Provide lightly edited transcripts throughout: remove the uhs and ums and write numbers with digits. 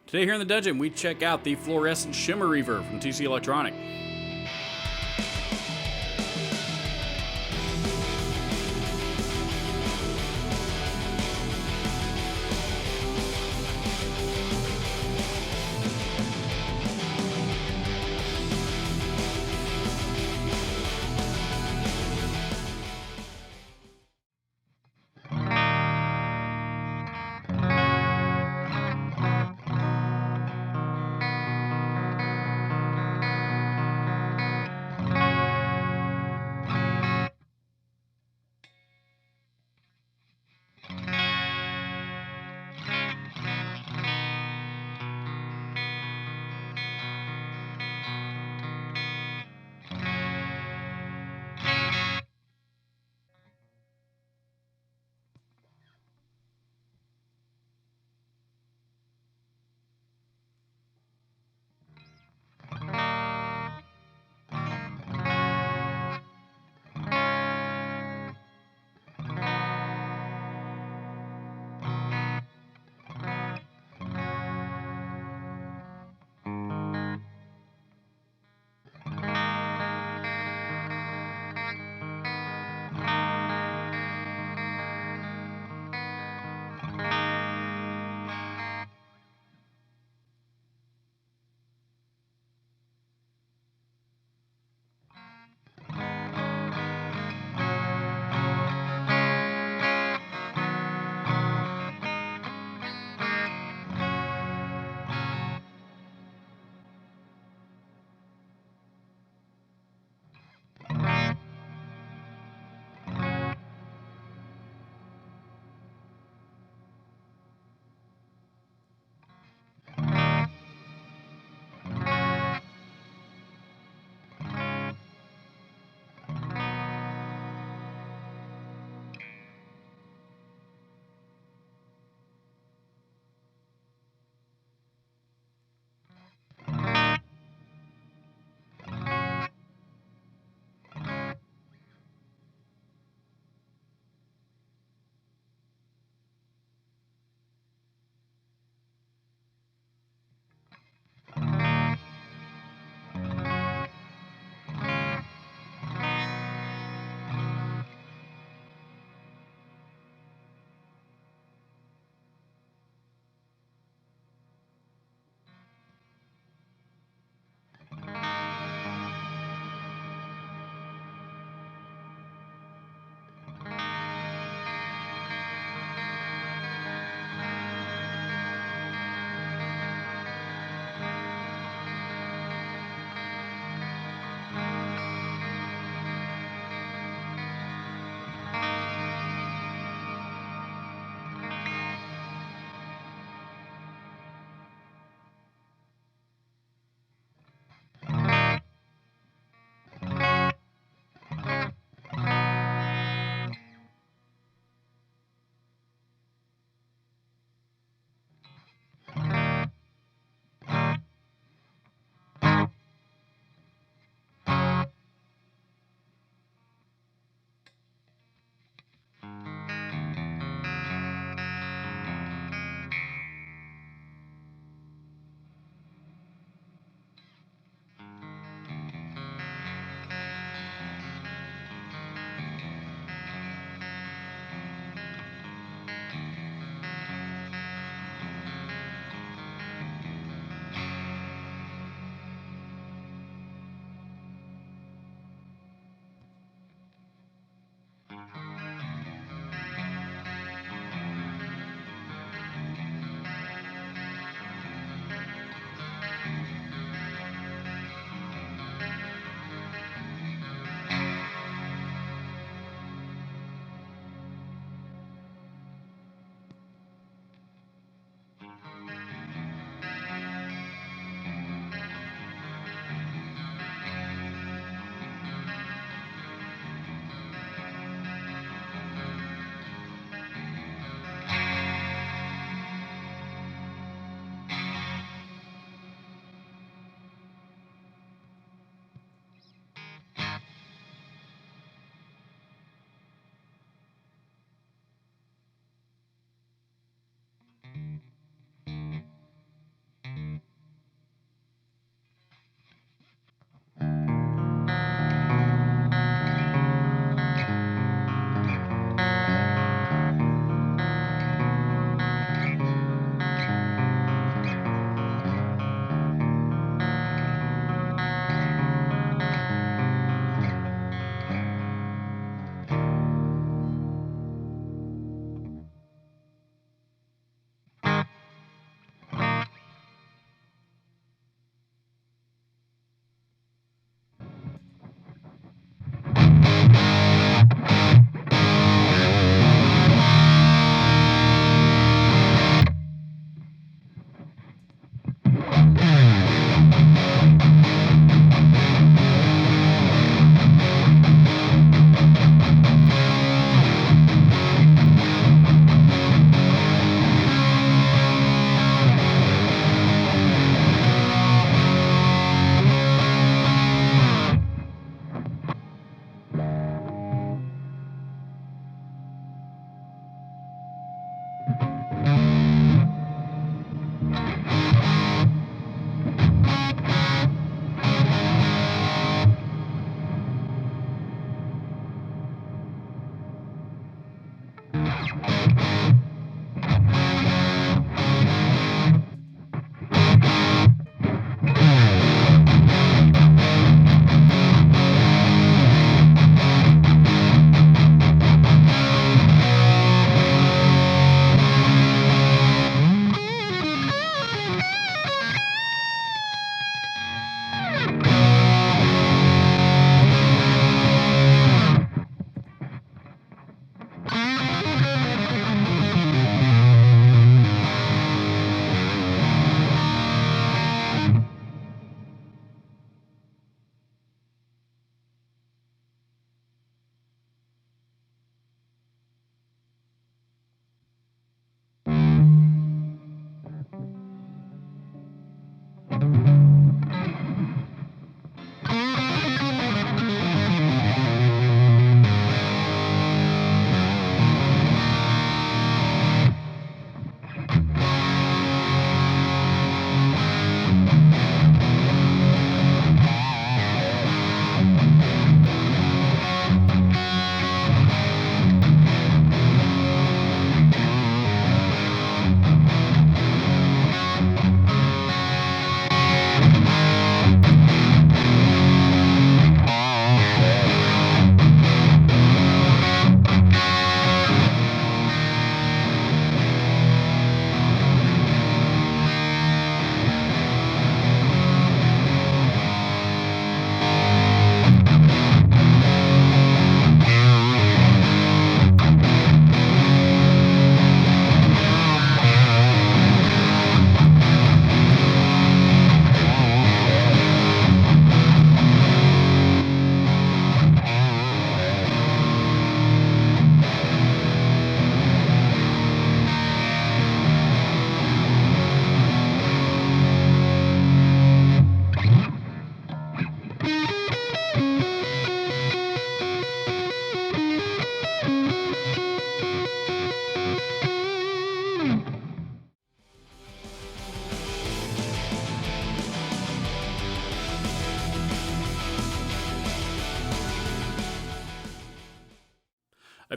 Today here in the dungeon, we check out the Fluorescence Shimmer Reverb from TC Electronic.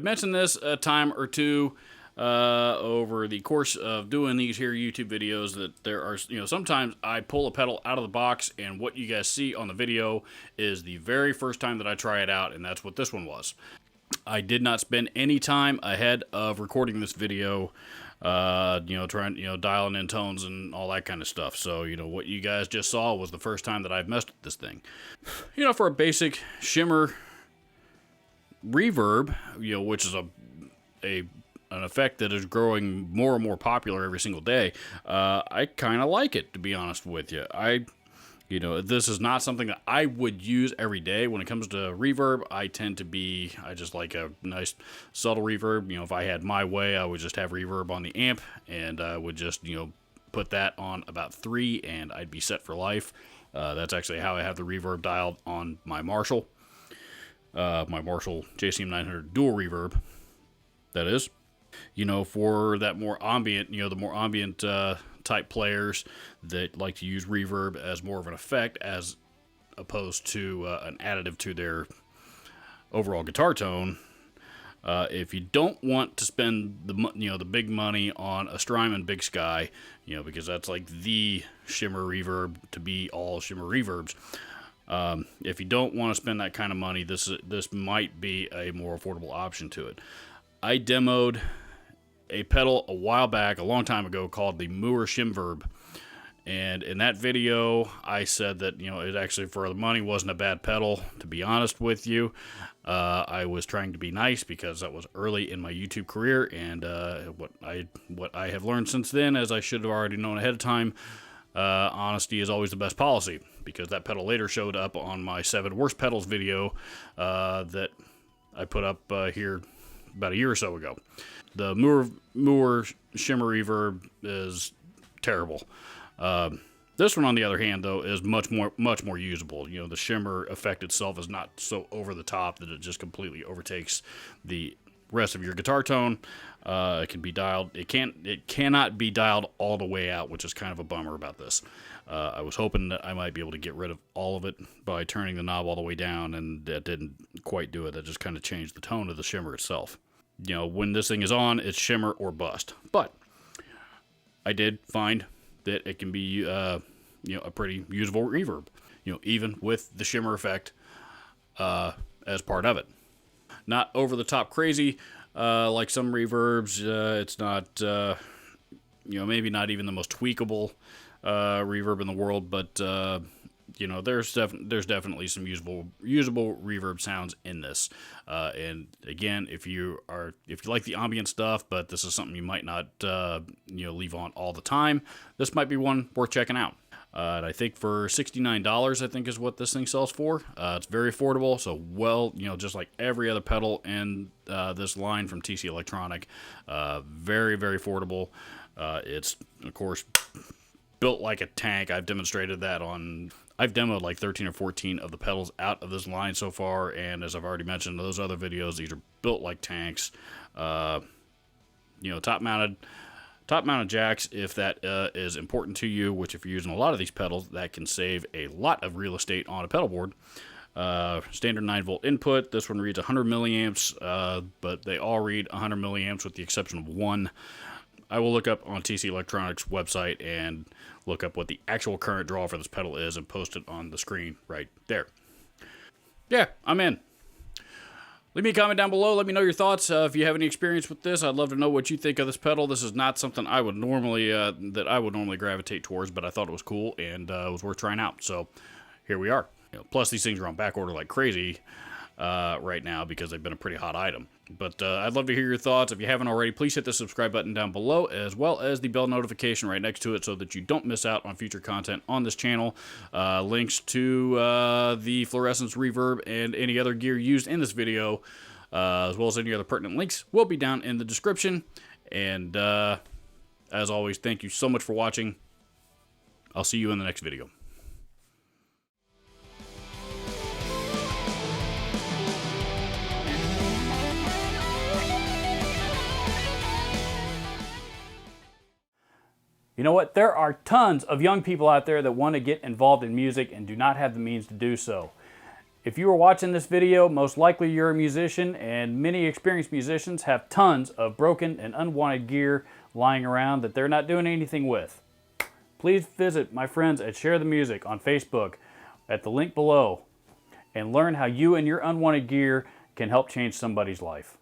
I've mentioned this a time or two over the course of doing these here YouTube videos, that there are, sometimes I pull a pedal out of the box and what you guys see on the video is the very first time that I try it out, and that's what this one was. I did not spend any time ahead of recording this video, dialing in tones and all that kind of stuff. So, what you guys just saw was the first time that I've messed with this thing. For a basic shimmer reverb, which is an effect that is growing more and more popular every single day, I kind of like it, to be honest with you. This is not something that I would use every day. When it comes to reverb, I just like a nice subtle reverb. If I had my way, I would just have reverb on the amp, and I would just, put that on about 3, and I'd be set for life. That's actually how I have the reverb dialed on my Marshall. My Marshall JCM 900 dual reverb, that is. For that more ambient, the more ambient type players that like to use reverb as more of an effect as opposed to an additive to their overall guitar tone. If you don't want to spend the big money on a Strymon Big Sky, because that's like the shimmer reverb to be all shimmer reverbs. If you don't want to spend that kind of money, this might be a more affordable option to it. I demoed a pedal a while back, a long time ago, called the Moore Shimverb. And in that video, I said that, it actually, for the money, wasn't a bad pedal, to be honest with you. I was trying to be nice because that was early in my YouTube career, and what I have learned since then, as I should have already known ahead of time, honesty is always the best policy, because that pedal later showed up on my 7 worst pedals video that I put up here about a year or so ago. The Moore Shimmer Reverb is terrible. This one, on the other hand, though, is much more usable. The shimmer effect itself is not so over the top that it just completely overtakes the rest of your guitar tone. It can be dialed. It cannot be dialed all the way out, which is kind of a bummer about this. I was hoping that I might be able to get rid of all of it by turning the knob all the way down, and that didn't quite do it. That just kind of changed the tone of the shimmer itself. When this thing is on, it's shimmer or bust. But I did find that it can be, a pretty usable reverb, even with the shimmer effect as part of it. Not over the top crazy like some reverbs. It's not, maybe not even the most tweakable reverb in the world, but there's definitely some usable reverb sounds in this. And again, if you like the ambient stuff, but this is something you might not leave on all the time, this might be one worth checking out. And I think for $69, I think is what this thing sells for. It's very affordable. So, just like every other pedal in this line from TC Electronic, very, very affordable. It's, of course, built like a tank. I've demonstrated that I've demoed like 13 or 14 of the pedals out of this line so far, and as I've already mentioned in those other videos, these are built like tanks. Top-mounted jacks, if that is important to you, which if you're using a lot of these pedals, that can save a lot of real estate on a pedal board. Standard 9-volt input. This one reads 100 milliamps, but they all read 100 milliamps with the exception of one. I will look up on TC Electronics' website and look up what the actual current draw for this pedal is and post it on the screen right there. Yeah, I'm in. Leave me a comment down below. Let me know your thoughts. If you have any experience with this, I'd love to know what you think of this pedal. This is not something I would normally gravitate towards, but I thought it was cool and it was worth trying out. So here we are. Plus, these things are on back order like crazy right now because they've been a pretty hot item. But I'd love to hear your thoughts. If you haven't already, please hit the subscribe button down below, as well as the bell notification right next to it so that you don't miss out on future content on this channel. Links to the Fluorescence Reverb and any other gear used in this video, as well as any other pertinent links, will be down in the description. And as always, thank you so much for watching. I'll see you in the next video. You know what? There are tons of young people out there that want to get involved in music and do not have the means to do so. If you are watching this video, most likely you're a musician, and many experienced musicians have tons of broken and unwanted gear lying around that they're not doing anything with. Please visit my friends at Share the Music on Facebook at the link below and learn how you and your unwanted gear can help change somebody's life.